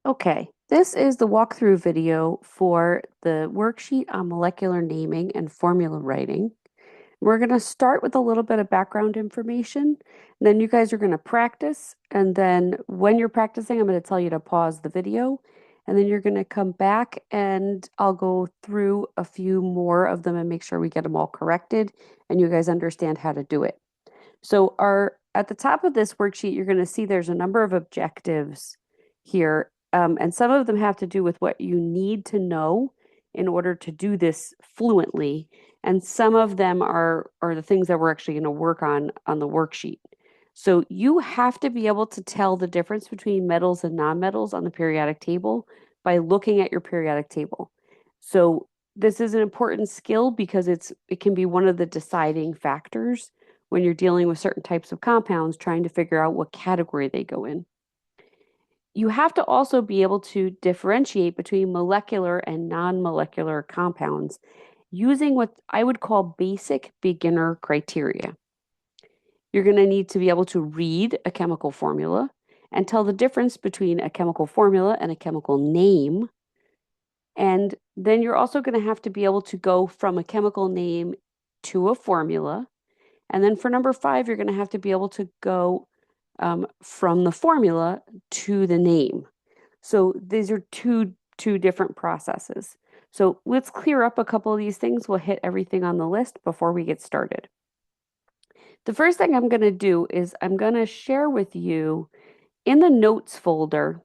Okay, this is the walkthrough video for the worksheet on molecular naming and formula writing. We're going to start with a little bit of background information. And then you guys are going to practice. And then when you're practicing, I'm going to tell you to pause the video. And then you're going to come back and I'll go through a few more of them and make sure we get them all corrected and you guys understand how to do it. So our at the top of this worksheet, you're going to see there's a number of objectives here, and some of them have to do with what you need to know in order to do this fluently, and some of them are the things that we're actually going to work on the worksheet. So you have to be able to tell the difference between metals and nonmetals on the periodic table by looking at your periodic table. So this is an important skill because it can be one of the deciding factors when you're dealing with certain types of compounds, trying to figure out what category they go in. You have to also be able to differentiate between molecular and non-molecular compounds using what I would call basic beginner criteria. You're going to need to be able to read a chemical formula and tell the difference between a chemical formula and a chemical name. And then you're also going to have to be able to go from a chemical name to a formula. And then for number five, you're going to have to be able to go from the formula to the name. So these are two different processes. So let's clear up a couple of these things. We'll hit everything on the list before we get started. The first thing I'm going to do is I'm going to share with you in the notes folder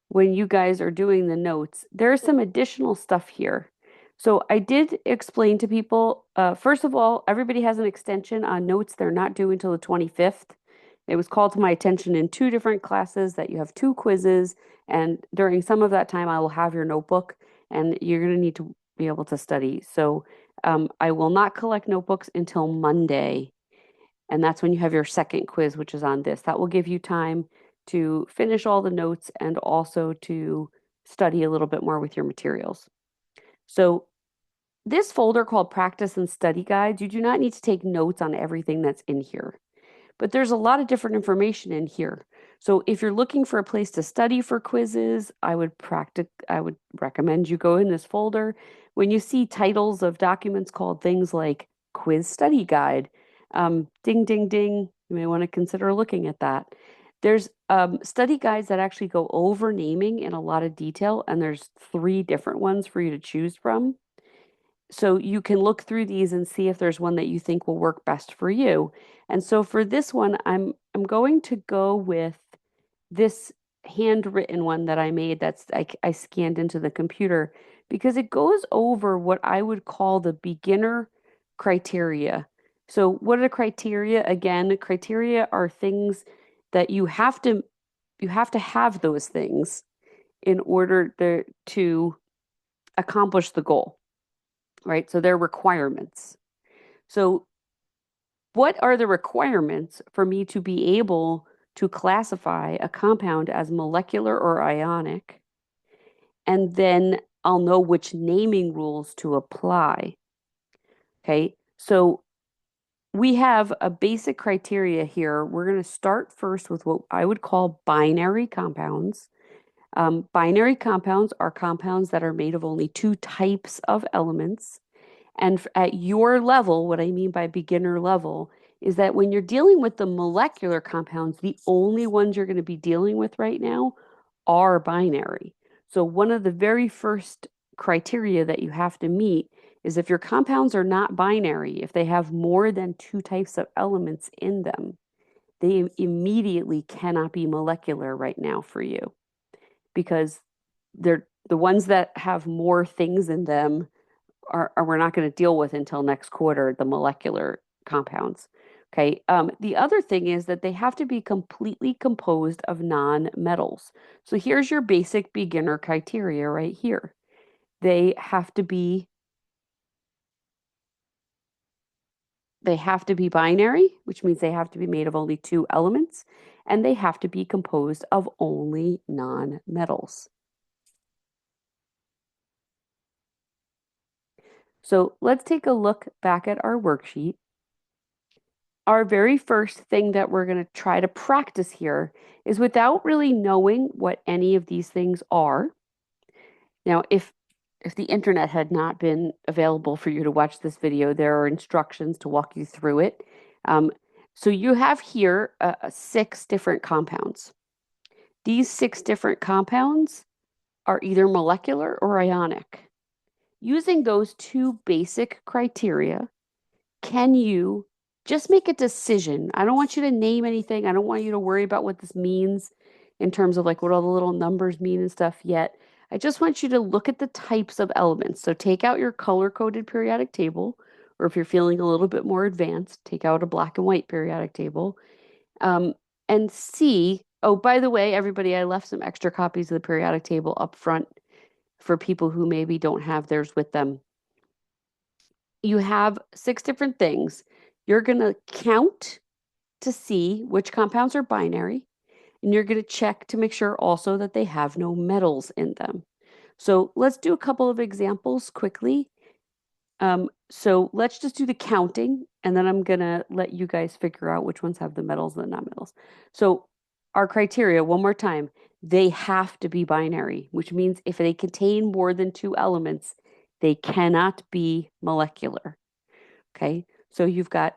when you guys are doing the notes, there's some additional stuff here. So I did explain to people, first of all, everybody has an extension on notes. They're not due until the 25th. It was called to my attention in two different classes that you have two quizzes, and during some of that time, I will have your notebook, and you're going to need to be able to study. So I will not collect notebooks until Monday, and that's when you have your second quiz, which is on this. That will give you time to finish all the notes and also to study a little bit more with your materials. So this folder called Practice and Study Guides, you do not need to take notes on everything that's in here, but there's a lot of different information in here. So if you're looking for a place to study for quizzes, I would recommend you go in this folder. When you see titles of documents called things like Quiz Study Guide, ding, ding, ding, you may want to consider looking at that. There's study guides that actually go over naming in a lot of detail, and there's three different ones for you to choose from. So you can look through these and see if there's one that you think will work best for you. And so for this one, I'm going to go with this handwritten one that I made I scanned into the computer because it goes over what I would call the beginner criteria. So what are the criteria? Again, criteria are things that you have to have those things in order to accomplish the goal, right? So they're requirements. So what are the requirements for me to be able to classify a compound as molecular or ionic? And then I'll know which naming rules to apply. Okay. So we have a basic criteria here. We're going to start first with what I would call binary compounds. Binary compounds are compounds that are made of only two types of elements. And at your level, what I mean by beginner level is that when you're dealing with the molecular compounds, the only ones you're going to be dealing with right now are binary. So one of the very first criteria that you have to meet is if your compounds are not binary, if they have more than two types of elements in them, they immediately cannot be molecular right now for you because they're the ones that have more things in them are we're not going to deal with until next quarter, the molecular compounds. Okay. The other thing is that they have to be completely composed of non-metals. So here's your basic beginner criteria right here. They have to be they have to be binary, which means they have to be made of only two elements, and they have to be composed of only non-metals. So let's take a look back at our worksheet. our very first thing that we're going to try to practice here is without really knowing what any of these things are. Now, if the internet had not been available for you to watch this video, there are instructions to walk you through it. Um, so you have here 6 different compounds. These 6 different compounds are either molecular or ionic. Using those 2 basic criteria, can you just make a decision? I don't want you to name anything. I don't want you to worry about what this means in terms of like what all the little numbers mean and stuff yet. I just want you to look at the types of elements. So take out your color-coded periodic table, or if you're feeling a little bit more advanced, take out a black and white periodic table, um, and see. Oh, by the way, everybody, I left some extra copies of the periodic table up front for people who maybe don't have theirs with them. You have 6 different things. You're going to count to see which compounds are binary, and you're going to check to make sure also that they have no metals in them. So let's do a couple of examples quickly. So let's just do the counting, and then I'm going to let you guys figure out which ones have the metals and the non-metals. So our criteria, one more time, they have to be binary, which means if they contain more than 2 elements, they cannot be molecular. Okay, so you've got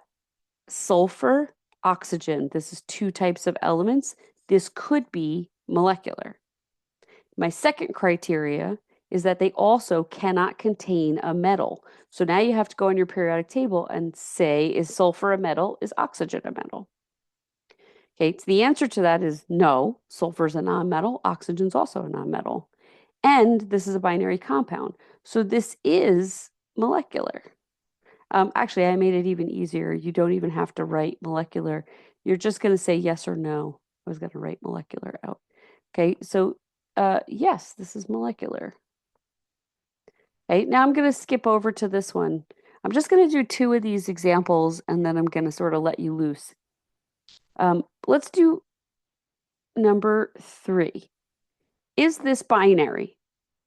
sulfur, oxygen. This is 2 types of elements. This could be molecular. My second criteria is that they also cannot contain a metal. So now you have to go on your periodic table and say, is sulfur a metal? Is oxygen a metal? Okay, so the answer to that is no. Sulfur is a nonmetal. Oxygen is also a nonmetal. And this is a binary compound. So this is molecular. Actually, I made it even easier. You don't even have to write molecular. You're just going to say yes or no. I was going to write molecular out. Okay, so yes, this is molecular. Okay, now I'm going to skip over to this one. I'm just going to do 2 of these examples, and then I'm going to sort of let you loose. Let's do number 3. Is this binary?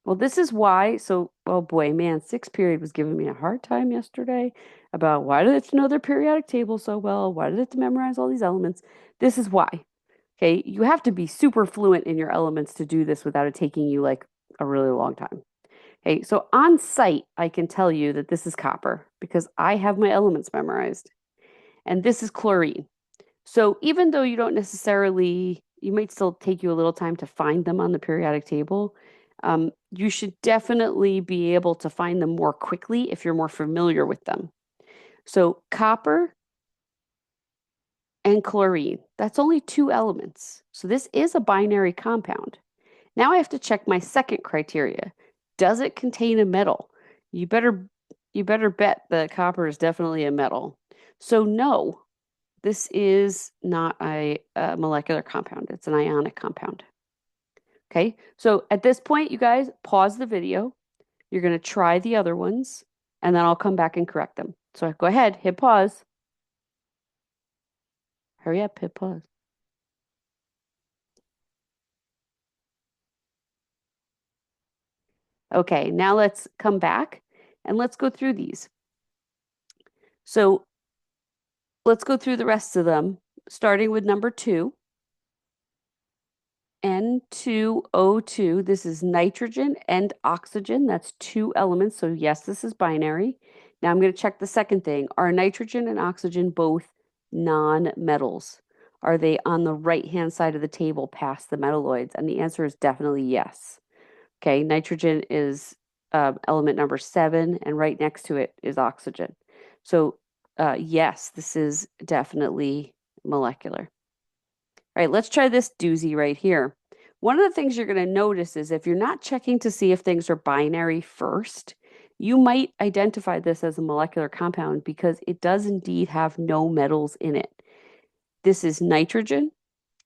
Well, this is why. So, oh boy, man, 6th period was giving me a hard time yesterday about why do they have to know their periodic table so well? Why do they have to memorize all these elements? This is why. Okay, you have to be super fluent in your elements to do this without it taking you like a really long time. Okay, so on site, I can tell you that this is copper because I have my elements memorized. And this is chlorine. So even though you don't necessarily, you might still take you a little time to find them on the periodic table, you should definitely be able to find them more quickly if you're more familiar with them. So copper and chlorine, that's only 2 elements. So this is a binary compound. Now I have to check my second criteria. Does it contain a metal? You better bet that copper is definitely a metal. So no, this is not a molecular compound. It's an ionic compound. Okay, so at this point, you guys pause the video. You're going to try the other ones, and then I'll come back and correct them. So go ahead, hit pause. Hurry up, hit pause. Okay, now let's come back and let's go through these. So let's go through the rest of them, starting with number 2. N2O2, this is nitrogen and oxygen. That's 2 elements. So yes, this is binary. Now I'm going to check the second thing. Are nitrogen and oxygen both non-metals? Are they on the right-hand side of the table past the metalloids? And the answer is definitely yes. Okay, nitrogen is element number 7, and right next to it is oxygen. So yes, this is definitely molecular. All right, let's try this doozy right here. One of the things you're going to notice is if you're not checking to see if things are binary first, you might identify this as a molecular compound because it does indeed have no metals in it. This is nitrogen,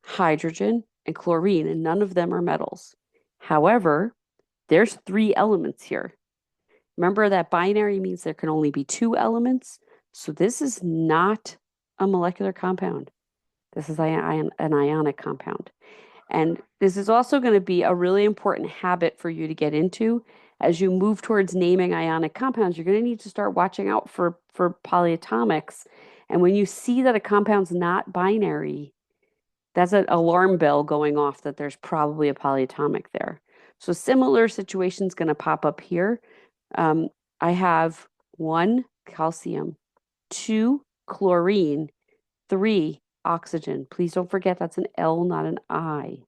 hydrogen, and chlorine, and none of them are metals. However, there's 3 elements here. Remember that binary means there can only be 2 elements. So this is not a molecular compound. This is an ionic compound. And this is also going to be a really important habit for you to get into. As you move towards naming ionic compounds, you're going to need to start watching out for polyatomics And when you see that a compound's not binary, that's an alarm bell going off that there's probably a polyatomic there. So similar situation's going to pop up here. Um, I have 1 calcium, 2 chlorine, 3 oxygen. Please don't forget that's an L, not an I.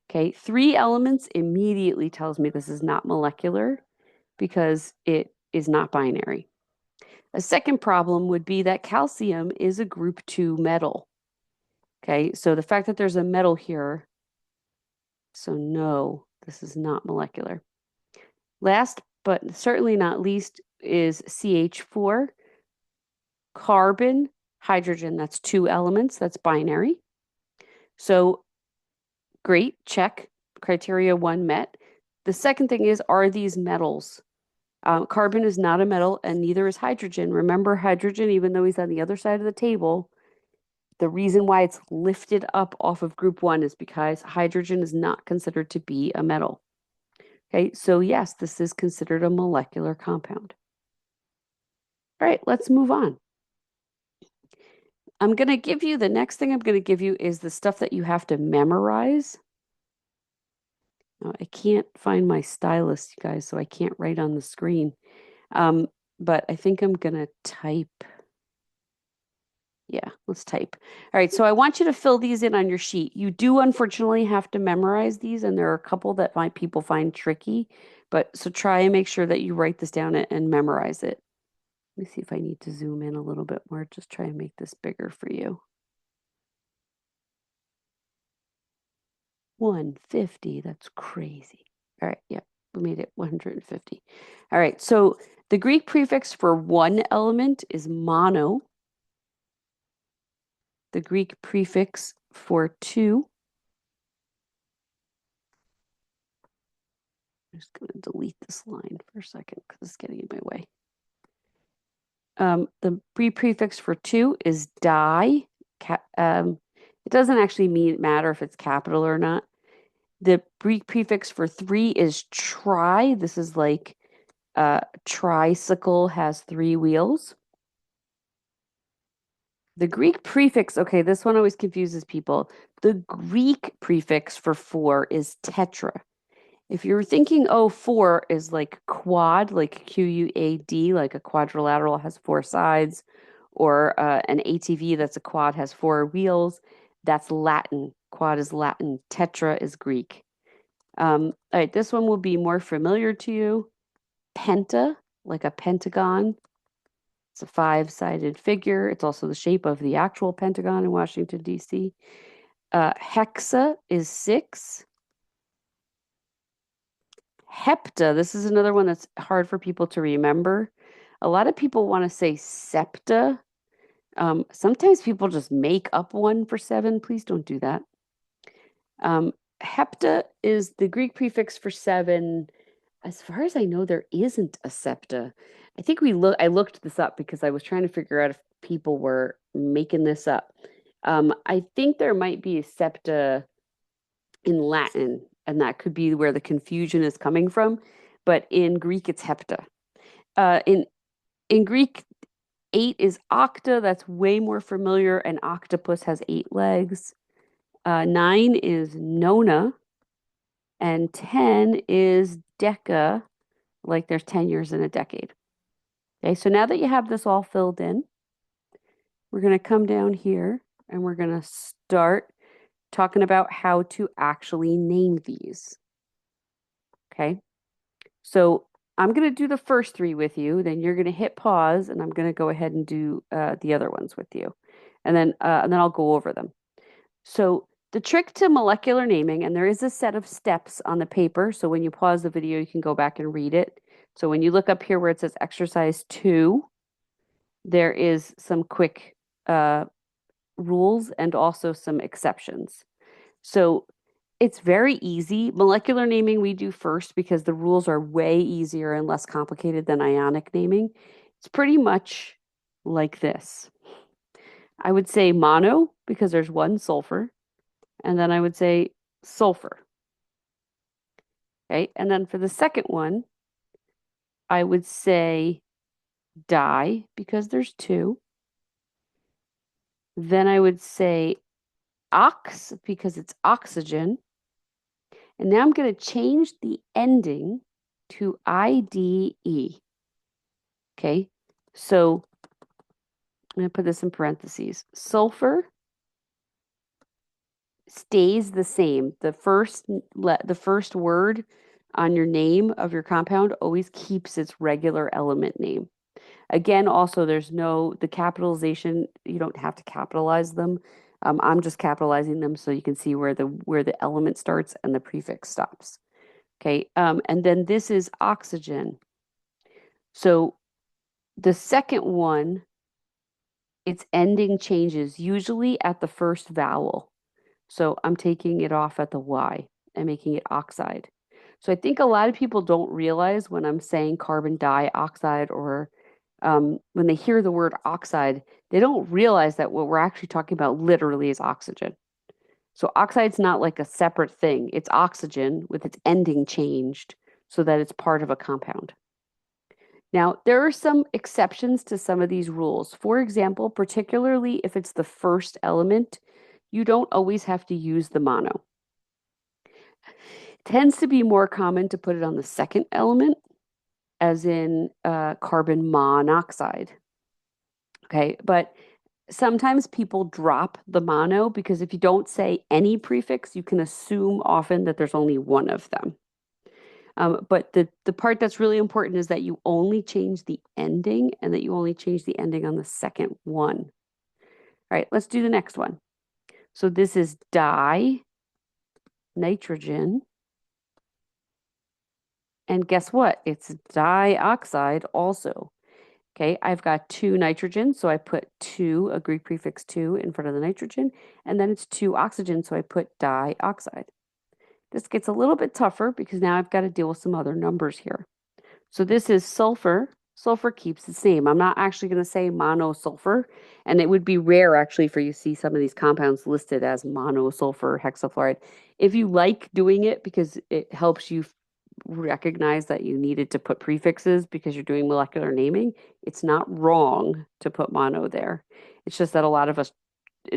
Okay, 3 elements immediately tells me this is not molecular because it is not binary. A second problem would be that calcium is a group 2 metal. Okay, so the fact that there's a metal here, so no, this is not molecular. Last but certainly not least is CH4, carbon, hydrogen. That's 2 elements, that's binary. So great, check. Criteria 1 met. The second thing is, are these metals? Carbon is not a metal, and neither is hydrogen. Remember, hydrogen, even though he's on the other side of the table, the reason why it's lifted up off of group 1 is because hydrogen is not considered to be a metal. Okay, so yes, this is considered a molecular compound. All right, let's move on. I'm going to give you, the next thing I'm going to give you is the stuff that you have to memorize. Now, I can't find my stylus, you guys, so I can't write on the screen. But I think I'm going to type. Yeah, let's type. All right, so I want you to fill these in on your sheet. You do unfortunately have to memorize these, and there are a couple that people find tricky, but so try and make sure that you write this down and memorize it. Let me see if I need to zoom in a little bit more. Just try and make this bigger for you. 150, that's crazy. All right, yeah, we made it 150. All right, so the Greek prefix for 1 element is mono. The Greek prefix for 2, I'm just going to delete this line for a second because it's getting in my way. The prefix for 2 is di. It doesn't actually matter if it's capital or not. The Greek prefix for 3 is tri. This is like tricycle has 3 wheels. The Greek prefix, okay, this one always confuses people. The Greek prefix for 4 is tetra. If you're thinking, oh, 4 is like quad, like QUAD, like a quadrilateral has 4 sides, or an ATV that's a quad has 4 wheels, that's Latin. Quad is Latin. Tetra is Greek. All right, this one will be more familiar to you. Penta, like a pentagon. It's a 5-sided figure. It's also the shape of the actual Pentagon in Washington, D.C. Hexa is 6. Hepta, this is another one that's hard for people to remember. A lot of people want to say septa. Sometimes people just make up one for 7. Please don't do that. Hepta is the Greek prefix for 7. As far as I know, there isn't a septa. I think I looked this up because I was trying to figure out if people were making this up. I think there might be a septa in Latin, and that could be where the confusion is coming from. But in Greek, it's hepta. In Greek, 8 is octa. That's way more familiar. An octopus has 8 legs. 9 is nona, and 10 is deca. Like there's 10 years in a decade. Okay, so now that you have this all filled in, we're going to come down here and we're going to start talking about how to actually name these. Okay, so I'm going to do the first 3 with you, then you're going to hit pause and I'm going to go ahead and do the other ones with you. And then I'll go over them. So the trick to molecular naming, and there is a set of steps on the paper, so when you pause the video, you can go back and read it. So when you look up here where it says exercise 2, there is some quick rules and also some exceptions. So it's very easy. Molecular naming we do first because the rules are way easier and less complicated than ionic naming. It's pretty much like this. I would say mono because there's 1 sulfur, and then I would say sulfur. Okay, and then for the second one, I would say di because there's 2. Then I would say ox because it's oxygen. And now I'm going to change the ending to IDE. Okay. So I'm going to put this in parentheses. Sulfur stays the same. The first word on your name of your compound always keeps its regular element name. Again, also the capitalization, you don't have to capitalize them. I'm just capitalizing them so you can see where the element starts and the prefix stops. Okay, and then this is oxygen. So the second one, its ending changes usually at the first vowel. So I'm taking it off at the Y and making it oxide. So I think a lot of people don't realize when I'm saying carbon dioxide or when they hear the word oxide, they don't realize that what we're actually talking about literally is oxygen. So oxide's not like a separate thing. It's oxygen with its ending changed so that it's part of a compound. Now, there are some exceptions to some of these rules. For example, particularly if it's the first element, you don't always have to use the mono. It tends to be more common to put it on the second element, as in carbon monoxide. Okay, but sometimes people drop the mono because if you don't say any prefix, you can assume often that there's only one of them. But the part that's really important is that you only change the ending and that you only change the ending on the second one. All right, let's do the next one. So this is nitrogen. And guess what? It's dioxide also. Okay, I've got two nitrogen, so I put two, a Greek prefix two, in front of the nitrogen, and then it's two oxygen, so I put dioxide. This gets a little bit tougher because now I've got to deal with some other numbers here. So this is sulfur. Sulfur keeps the same. I'm not actually going to say monosulfur, and it would be rare actually for you to see some of these compounds listed as monosulfur hexafluoride. If you like doing it because it helps you recognize that you needed to put prefixes because you're doing molecular naming, it's not wrong to put mono there. It's just that a lot of us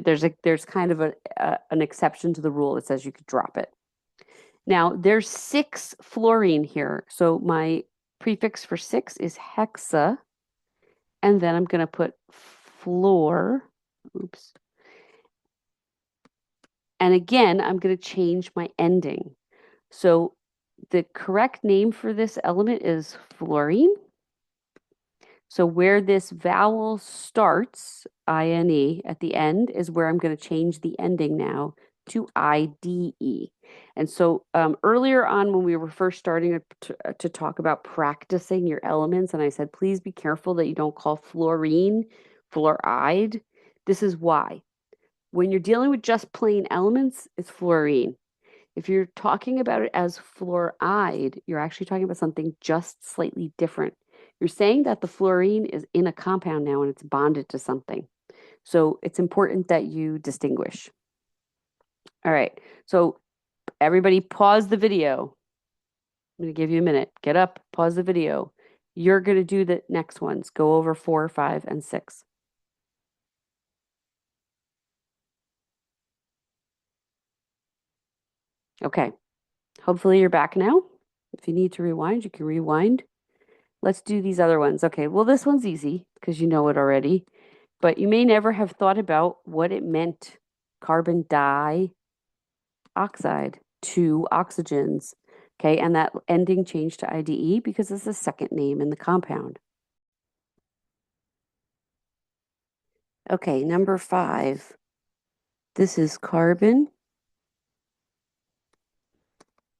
there's kind of an exception to the rule that says you could drop it. Now, there's 6 fluorine here. So my prefix for 6 is hexa, and then I'm going to put fluor. Oops. And again, I'm going to change my ending. So the correct name for this element is fluorine. So where this vowel starts, INE, at the end is where I'm going to change the ending now to IDE. And so earlier on when we were first starting to talk about practicing your elements, and I said, please be careful that you don't call fluorine fluoride. This is why. When you're dealing with just plain elements, it's fluorine. If you're talking about it as fluoride, you're actually talking about something just slightly different. You're saying that the fluorine is in a compound now and it's bonded to something. So it's important that you distinguish. All right. So everybody pause the video. I'm going to give you a minute. Get up, pause the video. You're going to do the next ones. Go over 4, 5, and 6. Okay. Hopefully you're back now. If you need to rewind, you can rewind. Let's do these other ones. Okay. Well, this one's easy because you know it already, but you may never have thought about what it meant. Carbon dioxide, two oxygens. Okay. And that ending changed to IDE because it's the second name in the compound. Okay. Number 5. This is carbon.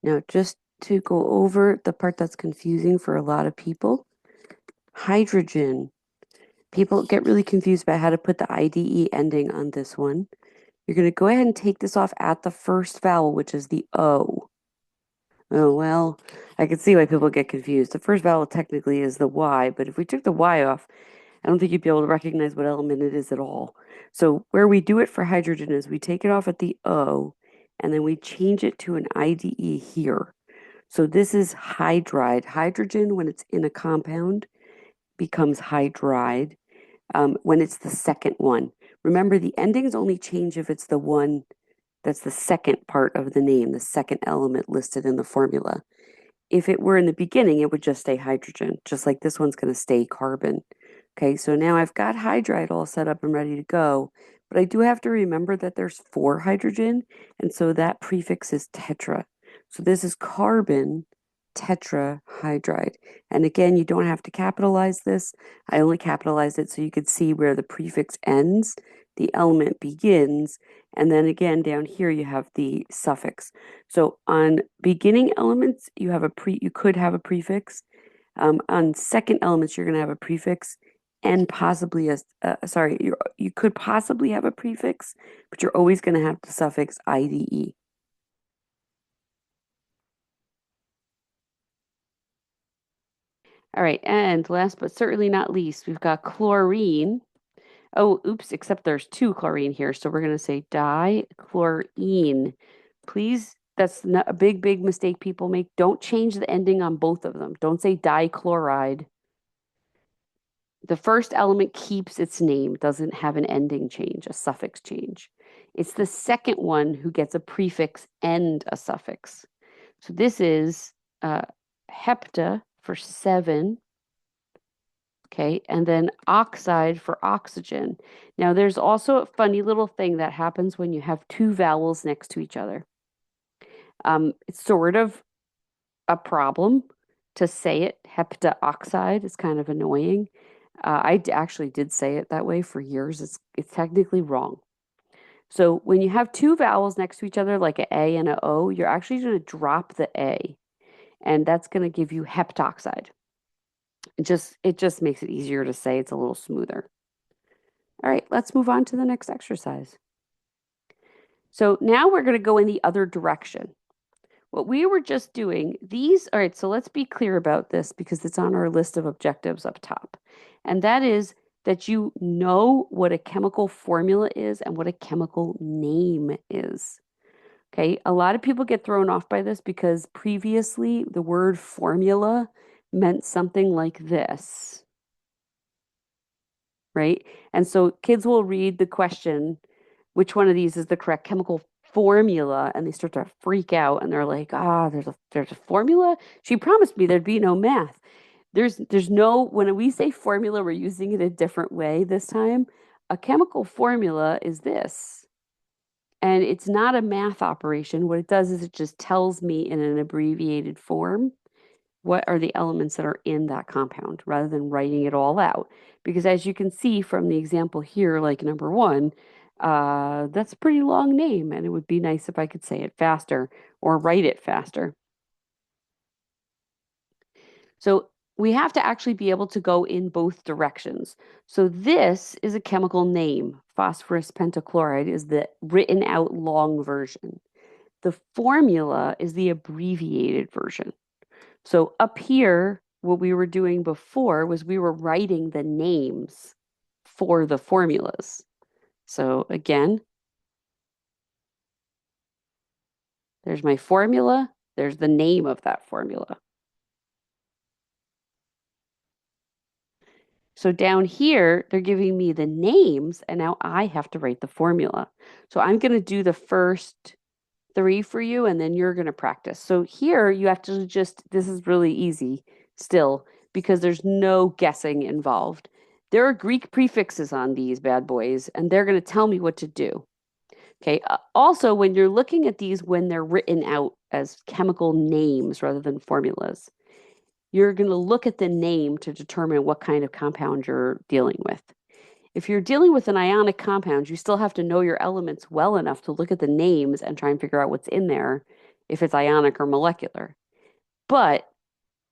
Now, just to go over the part that's confusing for a lot of people, hydrogen. People get really confused about how to put the IDE ending on this one. You're going to go ahead and take this off at the first vowel, which is the O. Oh, well, I can see why people get confused. The first vowel technically is the Y, but if we took the Y off, I don't think you'd be able to recognize what element it is at all. So where we do it for hydrogen is we take it off at the O, and then we change it to an IDE here. So this is hydride. Hydrogen, when it's in a compound, becomes hydride when it's the second one. Remember, the endings only change if it's the one that's the second part of the name, the second element listed in the formula. If it were in the beginning, it would just stay hydrogen, just like this one's going to stay carbon. Okay, so now I've got hydride all set up and ready to go, but I do have to remember that there's 4 hydrogen, and so that prefix is tetra. So this is carbon tetrahydride. And again, you don't have to capitalize this. I only capitalized it so you could see where the prefix ends, the element begins, and then again down here you have the suffix. So on beginning elements, you could have a prefix. On second elements, you're going to have a prefix and possibly you could possibly have a prefix, but you're always going to have the suffix IDE. All right, and last but certainly not least, we've got chlorine. Oh, oops, except there's 2 chlorine here, so we're going to say dichlorine. Please, that's not a big mistake people make. Don't change the ending on both of them. Don't say dichloride. The first element keeps its name, doesn't have an ending change, a suffix change. It's the second one who gets a prefix and a suffix. So this is hepta for 7, okay, and then oxide for oxygen. Now, there's also a funny little thing that happens when you have 2 vowels next to each other. It's sort of a problem to say it. Heptaoxide is kind of annoying. Actually did say it that way for years. It's technically wrong. So when you have 2 vowels next to each other, like an A and an O, you're actually going to drop the A, and that's going to give you heptoxide. It just makes it easier to say. It's a little smoother. All right, let's move on to the next exercise. So now we're going to go in the other direction. What we were just doing, all right, so let's be clear about this because it's on our list of objectives up top. And that is that you know what a chemical formula is and what a chemical name is. Okay, a lot of people get thrown off by this because previously the word formula meant something like this, right? And so kids will read the question, which one of these is the correct chemical formula? And they start to freak out and they're like, there's a formula? She promised me there'd be no math. There's no, when we say formula, we're using it a different way this time. A chemical formula is this. And it's not a math operation. What it does is it just tells me in an abbreviated form what are the elements that are in that compound rather than writing it all out. Because as you can see from the example here, like number 1, that's a pretty long name, and it would be nice if I could say it faster or write it faster. So we have to actually be able to go in both directions. So this is a chemical name. Phosphorus pentachloride is the written out long version. The formula is the abbreviated version. So up here, what we were doing before was we were writing the names for the formulas. So again, there's my formula. There's the name of that formula. So down here, they're giving me the names, and now I have to write the formula. So I'm going to do the first 3 for you, and then you're going to practice. So here you have to this is really easy still because there's no guessing involved. There are Greek prefixes on these bad boys, and they're going to tell me what to do. Okay. Also, when you're looking at these, when they're written out as chemical names rather than formulas, you're going to look at the name to determine what kind of compound you're dealing with. If you're dealing with an ionic compound, you still have to know your elements well enough to look at the names and try and figure out what's in there, if it's ionic or molecular. But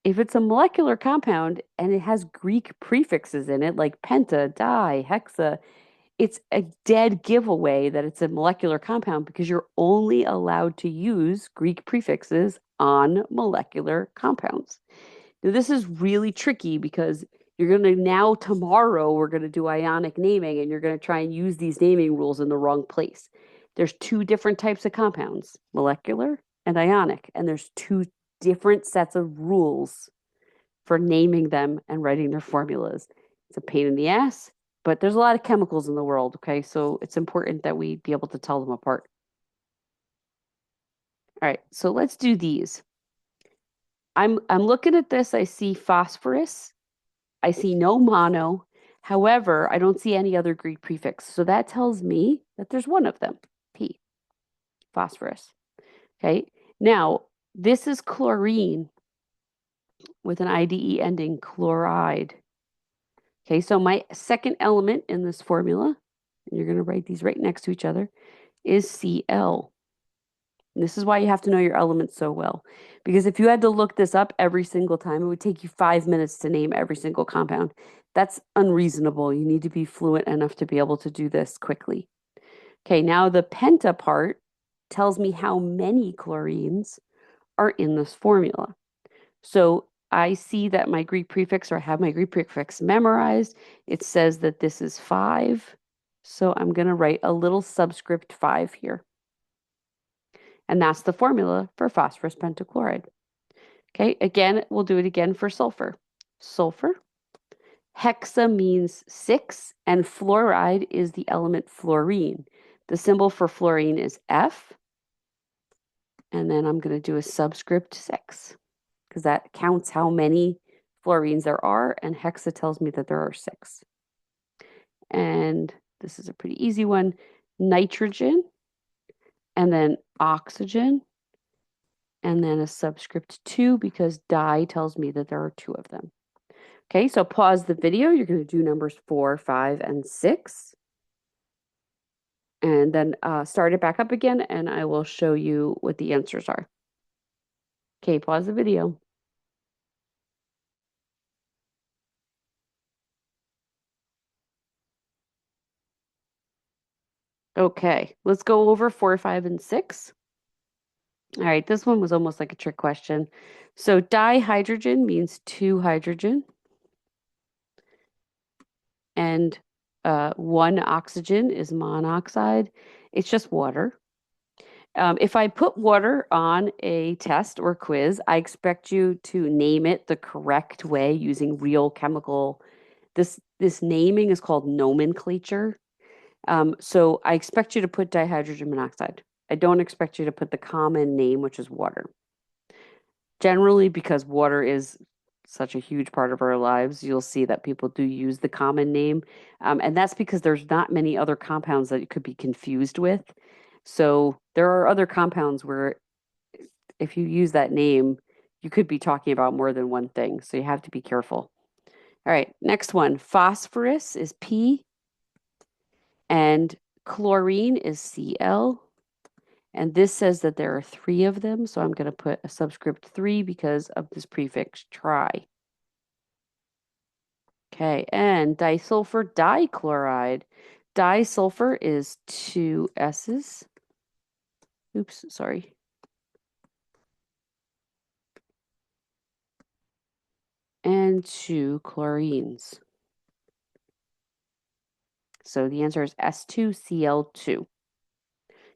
if it's a molecular compound and it has Greek prefixes in it, like penta, di, hexa, it's a dead giveaway that it's a molecular compound because you're only allowed to use Greek prefixes on molecular compounds. Now, this is really tricky because you're going to now, tomorrow, we're going to do ionic naming and you're going to try and use these naming rules in the wrong place. There's 2 different types of compounds, molecular and ionic, and there's 2 different sets of rules for naming them and writing their formulas. It's a pain in the ass, but there's a lot of chemicals in the world, okay? So it's important that we be able to tell them apart. All right, so let's do these. I'm looking at this, I see phosphorus, I see no mono. However, I don't see any other Greek prefix. So that tells me that there's one of them, P, phosphorus. Okay, now this is chlorine with an IDE ending, chloride. Okay, so my second element in this formula, and you're going to write these right next to each other, is Cl. And this is why you have to know your elements so well. Because if you had to look this up every single time, it would take you 5 minutes to name every single compound. That's unreasonable. You need to be fluent enough to be able to do this quickly. Okay, now the penta part tells me how many chlorines are in this formula. So I see that my Greek prefix, or I have my Greek prefix memorized. It says that this is 5. So I'm going to write a little subscript 5 here. And that's the formula for phosphorus pentachloride. Okay, again, we'll do it again for sulfur. Sulfur. Hexa means 6, and fluoride is the element fluorine. The symbol for fluorine is F. And then I'm going to do a subscript 6 because that counts how many fluorines there are, and hexa tells me that there are 6. And this is a pretty easy one. Nitrogen, and then oxygen, and then a subscript 2 because di tells me that there are 2 of them. Okay, so pause the video. You're going to do numbers 4, 5, and 6. And then start it back up again, and I will show you what the answers are. Okay, pause the video. Okay, let's go over 4, 5, and 6. All right, this one was almost like a trick question. So dihydrogen means 2 hydrogen, and 1 oxygen is monoxide. It's just water. If I put water on a test or quiz, I expect you to name it the correct way using real chemical. This naming is called nomenclature. So I expect you to put dihydrogen monoxide. I don't expect you to put the common name, which is water. Generally, because water is such a huge part of our lives, you'll see that people do use the common name. And that's because there's not many other compounds that it could be confused with. So there are other compounds where if you use that name, you could be talking about more than one thing. So you have to be careful. All right, next one. Phosphorus is P, and chlorine is Cl. And this says that there are 3 of them. So I'm going to put a subscript 3 because of this prefix tri. Okay, and disulfur dichloride. Disulfur is 2 S's. Oops, sorry. And 2 chlorines. So the answer is S2Cl2.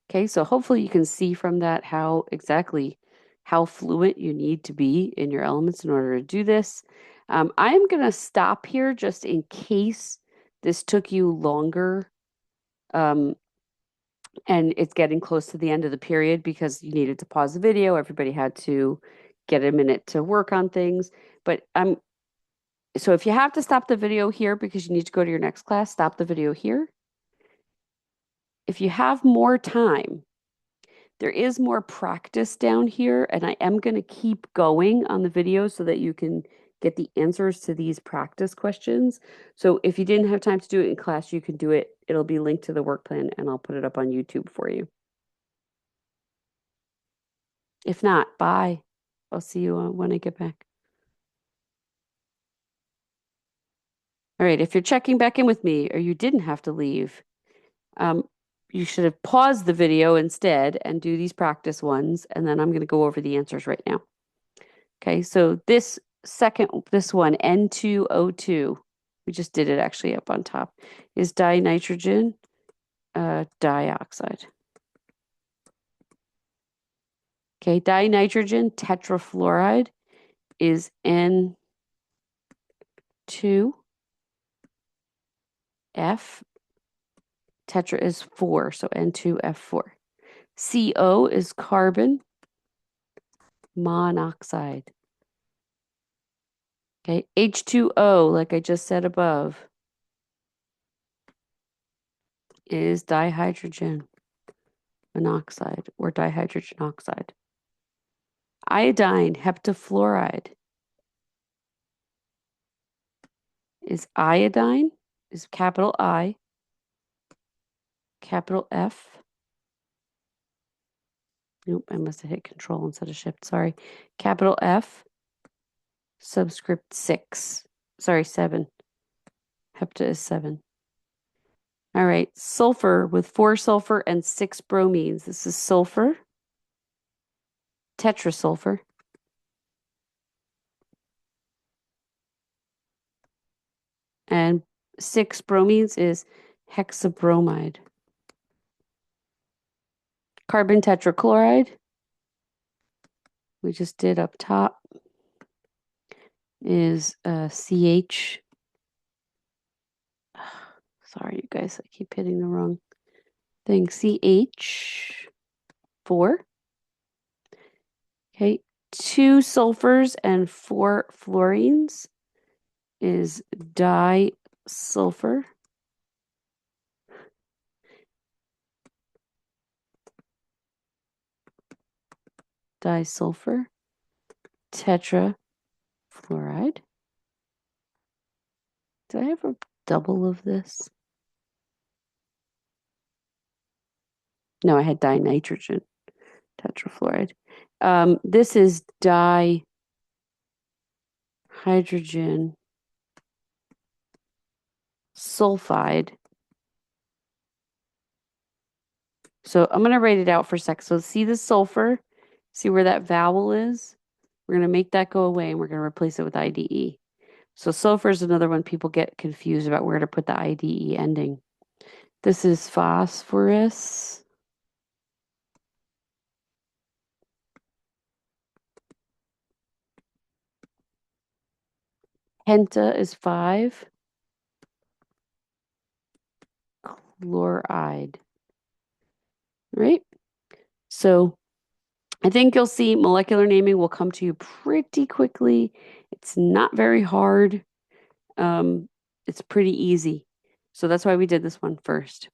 Okay, so hopefully you can see from that how fluent you need to be in your elements in order to do this. I am going to stop here just in case this took you longer and it's getting close to the end of the period because you needed to pause the video. Everybody had to get a minute to work on things. But so if you have to stop the video here because you need to go to your next class, stop the video here. If you have more time, there is more practice down here, and I am going to keep going on the video so that you can get the answers to these practice questions. So if you didn't have time to do it in class, you can do it. It'll be linked to the work plan, and I'll put it up on YouTube for you. If not, bye. I'll see you when I get back. All right, if you're checking back in with me or you didn't have to leave, you should have paused the video instead and do these practice ones, and then I'm going to go over the answers right now. Okay, so this one, N2O2, we just did it actually up on top, is dinitrogen dioxide. Okay, dinitrogen tetrafluoride is N2 F, tetra is 4, so N2F4. CO is carbon monoxide. Okay, H2O, like I just said above, is dihydrogen monoxide or dihydrogen oxide. Iodine, heptafluoride, is iodine, is capital I, capital F. Nope, I must have hit control instead of shift. Sorry. Capital F, subscript 6. Sorry, 7. Hepta is 7. All right, sulfur with 4 sulfur and 6 bromines. This is sulfur, tetrasulfur. And 6 bromines is hexabromide. Carbon tetrachloride, we just did up top, is CH. Sorry, you guys, I keep hitting the wrong thing. CH4. Okay, 2 sulfurs and 4 fluorines is disulfur. Disulfur, tetrafluoride. Did I have a double of this? No, I had dinitrogen tetrafluoride. This is dihydrogen sulfide. So I'm going to write it out for a sec. So see the sulfur? See where that vowel is? We're going to make that go away and we're going to replace it with IDE. So sulfur is another one people get confused about where to put the IDE ending. This is phosphorus. Penta is 5. Chloride. Right? So I think you'll see molecular naming will come to you pretty quickly. It's not very hard. It's pretty easy. So that's why we did this one first.